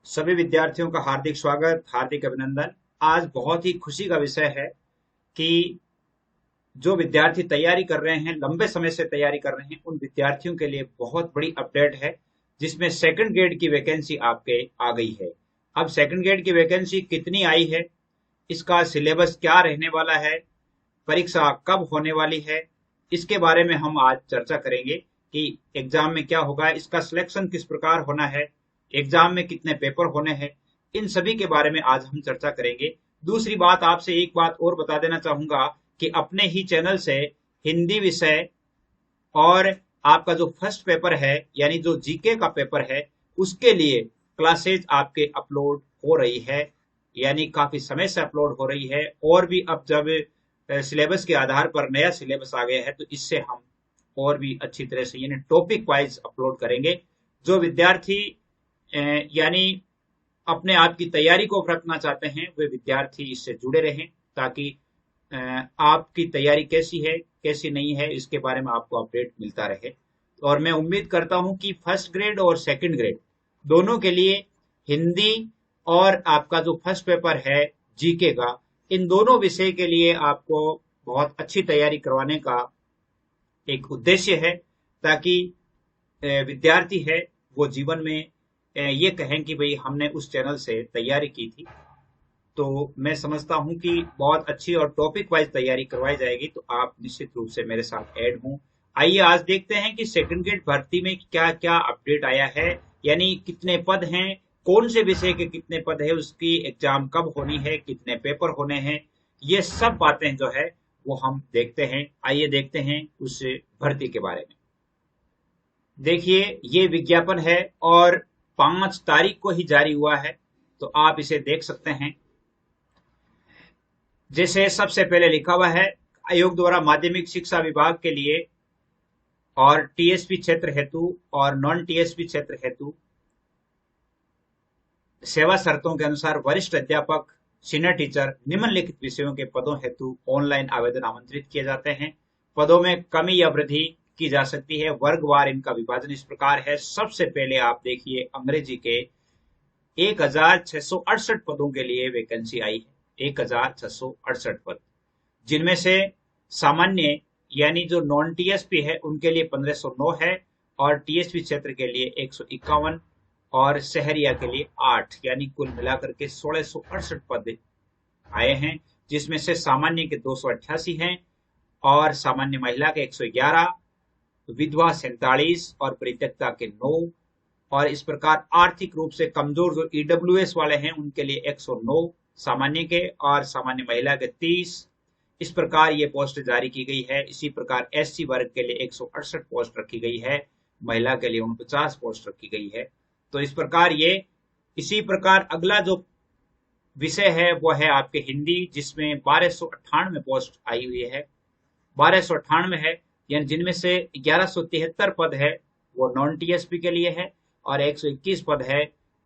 सभी विद्यार्थियों का हार्दिक स्वागत, हार्दिक अभिनंदन। आज बहुत ही खुशी का विषय है कि जो विद्यार्थी तैयारी कर रहे हैं, लंबे समय से तैयारी कर रहे हैं, उन विद्यार्थियों के लिए बहुत बड़ी अपडेट है, जिसमें सेकंड ग्रेड की वैकेंसी आपके आ गई है। अब सेकंड ग्रेड की वैकेंसी कितनी आई है, इसका सिलेबस क्या रहने वाला है, परीक्षा कब होने वाली है, इसके बारे में हम आज चर्चा करेंगे कि एग्जाम में क्या होगा, इसका सिलेक्शन किस प्रकार होना है, एग्जाम में कितने पेपर होने हैं, इन सभी के बारे में आज हम चर्चा करेंगे। दूसरी बात, आपसे एक बात और बता देना चाहूंगा कि अपने ही चैनल से हिंदी विषय और आपका जो फर्स्ट पेपर है यानी जो जीके का पेपर है, उसके लिए क्लासेज आपके अपलोड हो रही है, यानी काफी समय से अपलोड हो रही है। और भी अब जब सिलेबस के आधार पर नया सिलेबस आ गया है, तो इससे हम और भी अच्छी तरह से यानी टॉपिक वाइज अपलोड करेंगे। जो विद्यार्थी यानी अपने आप की तैयारी को रखना चाहते हैं, वे विद्यार्थी इससे जुड़े रहें, ताकि आपकी तैयारी कैसी है कैसी नहीं है, इसके बारे में आपको अपडेट मिलता रहे। और मैं उम्मीद करता हूं कि फर्स्ट ग्रेड और सेकंड ग्रेड दोनों के लिए हिंदी और आपका जो फर्स्ट पेपर है जीके का, इन दोनों विषय के लिए आपको बहुत अच्छी तैयारी करवाने का एक उद्देश्य है, ताकि विद्यार्थी है वो जीवन में ये कहें कि भाई हमने उस चैनल से तैयारी की थी। तो मैं समझता हूं कि बहुत अच्छी और टॉपिक वाइज तैयारी करवाई जाएगी, तो आप निश्चित रूप से मेरे साथ ऐड हों। आइए आज देखते हैं कि सेकंड ग्रेड भर्ती में क्या क्या अपडेट आया है, यानी कितने पद हैं, कौन से विषय के कितने पद है, उसकी एग्जाम कब होनी है, कितने पेपर होने हैं, ये सब बातें जो है वो हम देखते हैं। आइए देखते हैं उस भर्ती के बारे में। देखिए, ये विज्ञापन है और 5 तारीख को ही जारी हुआ है, तो आप इसे देख सकते हैं। जैसे सबसे पहले लिखा हुआ है, आयोग द्वारा माध्यमिक शिक्षा विभाग के लिए और टीएसपी क्षेत्र हेतु और नॉन टीएसपी क्षेत्र हेतु सेवा शर्तों के अनुसार वरिष्ठ अध्यापक, सीनियर टीचर, निम्नलिखित विषयों के पदों हेतु ऑनलाइन आवेदन आमंत्रित किए जाते हैं। पदों में कमी या वृद्धि की जा सकती है। वर्गवार इनका विभाजन इस प्रकार है। सबसे पहले आप देखिए, अंग्रेजी के 1668 पदों के लिए वैकेंसी आई है। 1668 पद, जिनमें से सामान्य यानी जो नॉन टीएसपी है उनके लिए 1509 है, और टीएसपी क्षेत्र के लिए 151, और शहरिया के लिए 8, यानी कुल मिलाकर के 1668 पद आए हैं, जिसमें से सामान्य के 288 हैं, और सामान्य महिला के 111, विधवा 47 और परित्यक्ता के 9। और इस प्रकार आर्थिक रूप से कमजोर जो ईडब्ल्यूएस वाले हैं उनके लिए 109 सामान्य के, और सामान्य महिला के 30। इस प्रकार ये पोस्ट जारी की गई है। इसी प्रकार एससी वर्ग के लिए 168 पोस्ट रखी गई है, महिला के लिए 49 पोस्ट रखी गई है। तो इस प्रकार ये, इसी प्रकार अगला जो विषय है वो है आपके हिंदी, जिसमें 1298 पोस्ट आई हुई है। 1298 है, यानी जिनमें से 1173 पद है वो नॉन टीएसपी के लिए है, और 121 पद है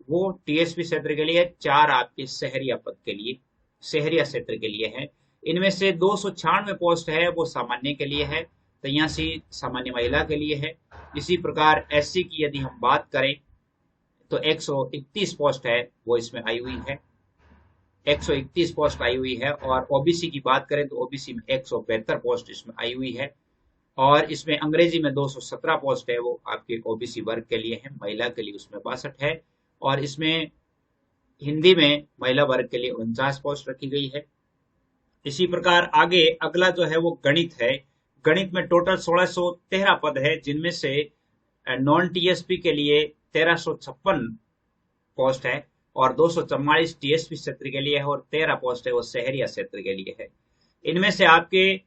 वो टीएसपी क्षेत्र के लिए, 4 आपके शहरिया पद के लिए, शहरिया क्षेत्र के लिए है। इनमें से 296 पोस्ट है वो सामान्य के लिए है, 83 सामान्य महिला के लिए है। इसी प्रकार एससी की यदि हम बात करें तो 131 पोस्ट है वो इसमें आई हुई है, 131 पोस्ट आई हुई है। और ओबीसी की बात करें तो ओबीसी में 172 पोस्ट इसमें आई हुई है, और इसमें अंग्रेजी में 217 पोस्ट है वो आपके ओबीसी वर्ग के लिए है, महिला के लिए उसमें 62 है, और इसमें हिंदी में महिला वर्ग के लिए 49 पोस्ट रखी गई है। इसी प्रकार आगे अगला जो है वो गणित है। गणित में टोटल 1613 पद है, जिनमें से नॉन टीएसपी के लिए 1356 पोस्ट है, और 244 टीएसपी क्षेत्र के लिए है, और 13 पोस्ट है वो शहरिया क्षेत्र के लिए है। इनमें से आपके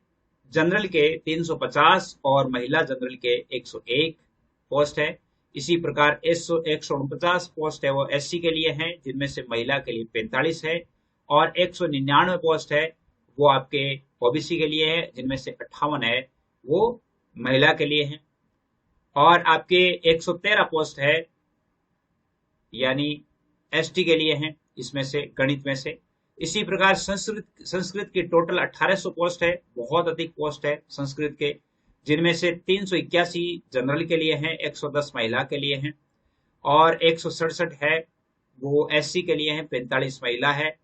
जनरल के 350 और महिला जनरल के 101 पोस्ट है। इसी प्रकार 149 पोस्ट है वो एससी के लिए है, जिनमें से महिला के लिए 45 है, और 199 पोस्ट है वो आपके ओबीसी के लिए है, जिनमें से 58 है वो महिला के लिए है, और आपके 113 पोस्ट है यानी एसटी के लिए हैं, इसमें से गणित में से। इसी प्रकार संस्कृत संस्कृत की टोटल 1800 पोस्ट है, बहुत अधिक पोस्ट है संस्कृत के, जिनमें से 381 जनरल के लिए हैं, 110 महिला के लिए हैं, और 167 है वो एससी के लिए है, 45 महिला है।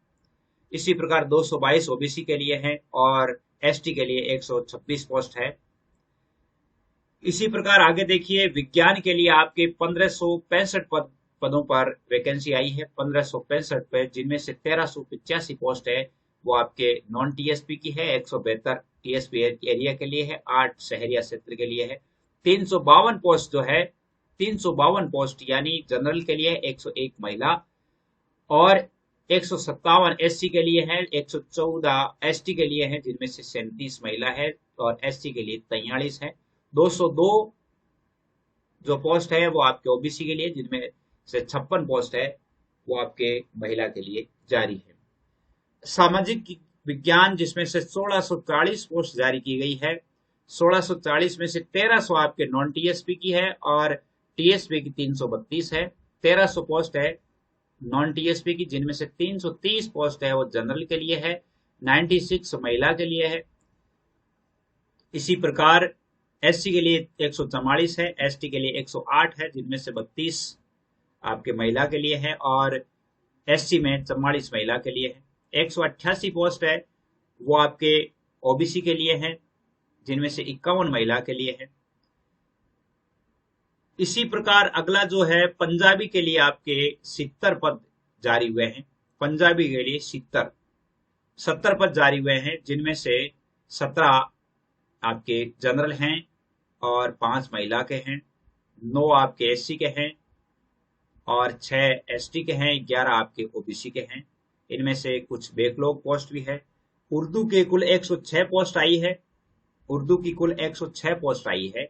इसी प्रकार 222 ओबीसी के लिए है और एसटी के लिए 126 पोस्ट है। इसी प्रकार आगे देखिए, विज्ञान के लिए आपके 1565 पदों पर वैकेंसी आई है, 1565 पे, जिनमें से 1385 पोस्ट है वो आपके नॉन टीएसपी की है, 172 टीएसपी एरिया के लिए है, 8 शहरिया क्षेत्र के लिए है। 352 पोस्ट जो है, 352 पोस्ट यानी जनरल के लिए 101 महिला और 157 एससी के लिए है, 114 एसटी के लिए है, जिनमें से 37 महिला है और एससी के लिए 43 है। 202 जो पोस्ट है वो आपके ओबीसी के लिए, जिनमें से 56 पोस्ट है वो आपके महिला के लिए जारी है। सामाजिक विज्ञान जिसमें से 1640 पोस्ट जारी की गई है, 1640 में से 1300 आपके नॉन टीएसपी की है और टीएसपी की 332 है। 1300 पोस्ट है नॉन टीएसपी की, जिनमें से 330 पोस्ट है वो जनरल के लिए है, 96 महिला के लिए है। इसी प्रकार एससी के लिए 144 है, एसटी के लिए 108 है, जिनमें से 32 आपके महिला के लिए है और एससी में 44 महिला के लिए है। 188 पोस्ट है वो आपके ओबीसी के लिए है, जिनमें से 51 महिला के लिए है। इसी प्रकार अगला जो है पंजाबी के लिए आपके 70 पद जारी हुए हैं। पंजाबी के लिए 70 पद जारी हुए हैं, जिनमें से 17 आपके जनरल हैं और 5 महिला के हैं, 9 आपके एससी के हैं और 6 एसटी के हैं, 11 आपके ओबीसी के हैं। इनमें से कुछ बैकलॉग पोस्ट भी है। उर्दू के कुल 106 पोस्ट आई है, उर्दू की कुल 106 पोस्ट आई है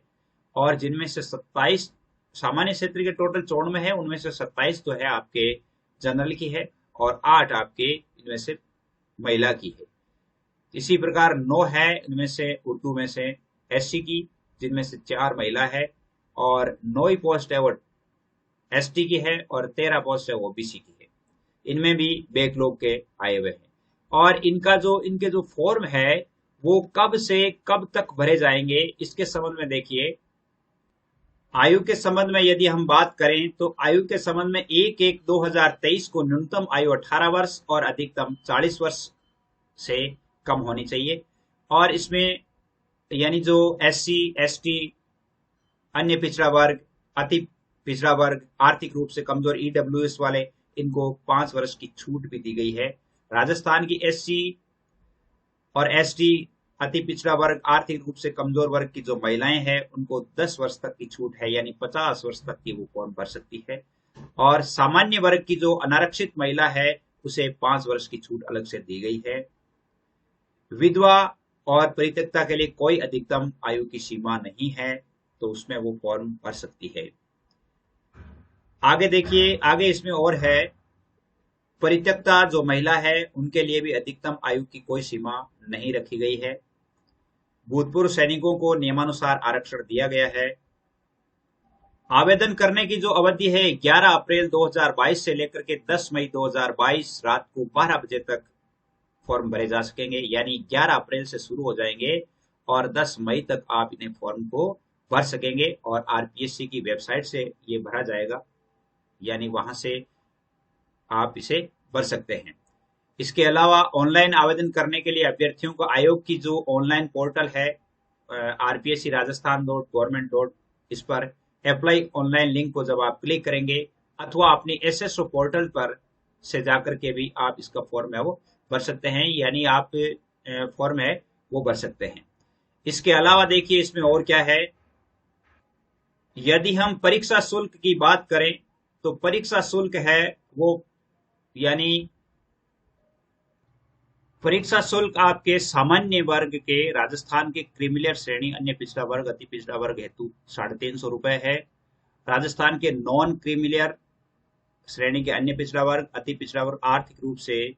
और जिनमें से 27 सामान्य क्षेत्र के टोटल 94 है, उनमें से 27 तो है आपके जनरल की है और 8 आपके इनमें से महिला की है। इसी प्रकार 9 है इनमें से उर्दू में से एससी की, जिनमें से 4 महिला है और 9 ही पोस्ट है वो एसटी की है और 13 पोस्ट है वो ओबीसी की है। इनमें भी बैकलॉग के आए हुए हैं और इनके जो फॉर्म है वो कब से कब तक भरे जाएंगे, इसके संबंध में देखिए। आयु के संबंध में यदि हम बात करें तो आयु के संबंध में 1/1/2023 को न्यूनतम आयु 18 वर्ष और अधिकतम 40 वर्ष से कम होनी चाहिए और इसमें यानी जो एससी, एसटी, अन्य पिछड़ा वर्ग, अति पिछड़ा वर्ग, आर्थिक रूप से कमजोर ईडब्ल्यूएस वाले, इनको 5 वर्ष की छूट भी दी गई है। राजस्थान की एससी और एसटी, अति पिछड़ा वर्ग, आर्थिक रूप से कमजोर वर्ग की जो महिलाएं हैं उनको 10 वर्ष तक की छूट है, यानी 50 वर्ष तक की वो फॉर्म भर सकती है और सामान्य वर्ग की जो अनारक्षित महिला है उसे 5 वर्ष की छूट अलग से दी गई है। विधवा और परित्यक्ता के लिए कोई अधिकतम आयु की सीमा नहीं है, तो उसमें वो फॉर्म भर सकती है। आगे देखिए, आगे इसमें और है, परित्यक्ता जो महिला है उनके लिए भी अधिकतम आयु की कोई सीमा नहीं रखी गई है। भूतपूर्व सैनिकों को नियमानुसार आरक्षण दिया गया है। आवेदन करने की जो अवधि है 11 अप्रैल 2022 से लेकर के 10 मई 2022 रात को 12 बजे तक फॉर्म भरे जा सकेंगे, यानी 11 अप्रैल से शुरू हो जाएंगे और 10 मई तक आप इन्हें फॉर्म को भर सकेंगे और आरपीएससी की वेबसाइट से ये भरा जाएगा, यानी वहां से आप इसे भर सकते हैं। इसके अलावा ऑनलाइन आवेदन करने के लिए अभ्यर्थियों को आयोग की जो ऑनलाइन पोर्टल है rpsc.rajasthan.government. इस पर अप्लाई ऑनलाइन लिंक को जब आप क्लिक करेंगे अथवा अपनी एसएसओ पोर्टल पर से जाकर के भी आप इसका फॉर्म है वो भर सकते हैं, यानी आप फॉर्म है वो भर सकते हैं। इसके अलावा देखिए इसमें और क्या है, यदि हम परीक्षा शुल्क की बात करें तो परीक्षा शुल्क है वो, यानी परीक्षा शुल्क आपके सामान्य वर्ग के राजस्थान के क्रीमिलियर श्रेणी, अन्य पिछड़ा वर्ग, अति पिछड़ा वर्ग हेतु 350 रुपए है। राजस्थान के नॉन क्रीमिलियर श्रेणी के अन्य पिछड़ा वर्ग, अति पिछड़ा वर्ग, आर्थिक रूप से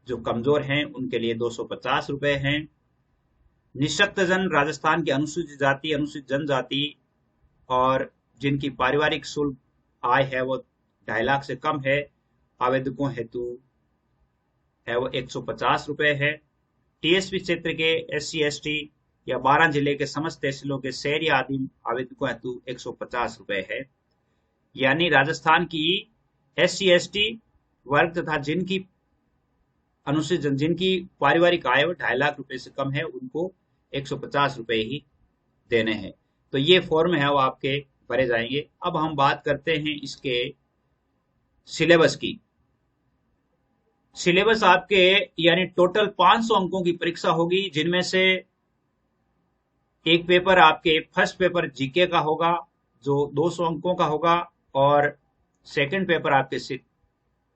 जो कमजोर हैं उनके लिए 250 रुपए हैं। निःशक्तजन राजस्थान की अनुसूचित जाति, अनुसूचित जनजाति और जिनकी पारिवारिक शुल्क आय है वो 2.5 लाख से कम है, आवेदकों हेतु है वो 150 रुपए है। टीएसपी क्षेत्र के एससी, एसटी या 12 जिले के समस्त तहसीलों के शहरी आदिम आवेदकों हेतु 150 रुपए है। यानी राजस्थान की SC/ST वर्ग तथा जिनकी अनुसूचित जिनकी पारिवारिक आय 2.5 लाख रुपए से कम है उनको 150 रुपए ही देने हैं। तो ये फॉर्म है वो आपके भरे जाएंगे। अब हम बात करते हैं इसके सिलेबस की। सिलेबस आपके यानी टोटल 500 अंकों की परीक्षा होगी, जिनमें से एक पेपर आपके फर्स्ट पेपर जीके का होगा जो 200 अंकों का होगा, और सेकंड पेपर आपके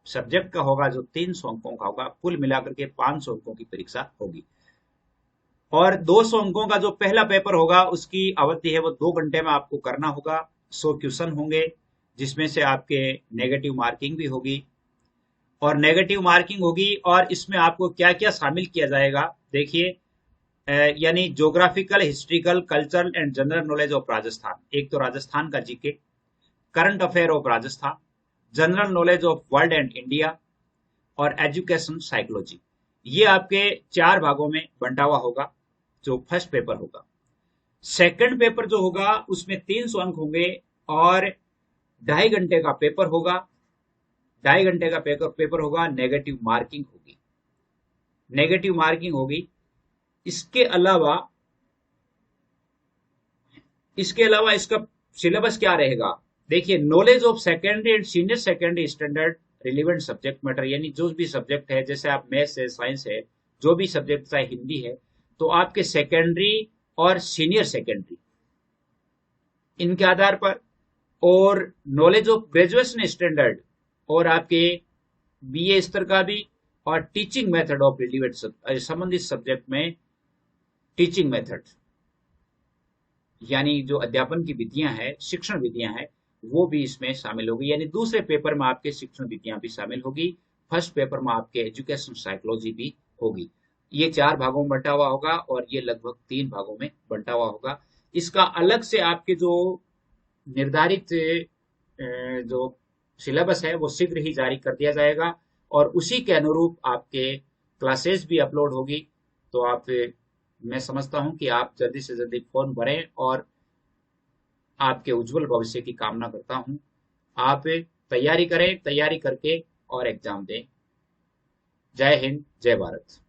सब्जेक्ट का होगा जो 300 अंकों का होगा। कुल मिलाकर के 500 अंकों की परीक्षा होगी। और 200 अंकों का जो पहला पेपर होगा उसकी अवधि है वो 2 घंटे में आपको करना होगा। 100 क्वेश्चन होंगे जिसमें से आपके नेगेटिव मार्किंग भी होगी, और नेगेटिव मार्किंग होगी और इसमें आपको क्या क्या शामिल किया जाएगा देखिए। यानी geographical, historical, cultural and general knowledge of Rajasthan, एक तो राजस्थान का GK, current affair of Rajasthan, general knowledge of world and India, और एजुकेशन साइकोलॉजी। ये आपके 4 भागों में बंटा हुआ होगा जो फर्स्ट पेपर होगा। सेकंड पेपर जो होगा उसमें 300 अंक होंगे और 2.5 घंटे का पेपर होगा। 2.5 घंटे का पेपर होगा, नेगेटिव मार्किंग होगी। नेगेटिव मार्किंग होगी। इसके अलावा इसका सिलेबस क्या रहेगा देखिए। Knowledge of secondary and senior secondary standard relevant subject matter, यानी जो भी सब्जेक्ट है, जैसे आप मैथ्स है, साइंस है, जो भी सब्जेक्ट चाहे हिंदी है, तो आपके सेकेंडरी और सीनियर सेकेंडरी इनके आधार पर, और नॉलेज ऑफ ग्रेजुएशन स्टैंडर्ड और आपके बीए स्तर का भी, और टीचिंग मेथड ऑफ रिलेवेंट संबंधित सब्जेक्ट में टीचिंग मेथड यानी जो अध्यापन की विधियां हैं, शिक्षण विधियां हैं, वो भी इसमें शामिल होगी। यानी दूसरे पेपर में आपके शिक्षण विधियां भी शामिल होगी, फर्स्ट पेपर में आपके एजुकेशन साइकोलॉजी भी होगी। ये 4 भागों में बंटा हुआ होगा और ये लगभग 3 भागों में बंटा हुआ होगा। इसका अलग से आपके जो निर्धारित जो सिलेबस है वो शीघ्र ही जारी कर दिया जाएगा, और उसी के अनुरूप आपके क्लासेस भी अपलोड होगी। तो मैं समझता हूं कि आप जल्दी से जल्दी फॉर्म भरें, और आपके उज्जवल भविष्य की कामना करता हूं। आप तैयारी करें, तैयारी करके और एग्जाम दें। जय हिंद, जय भारत।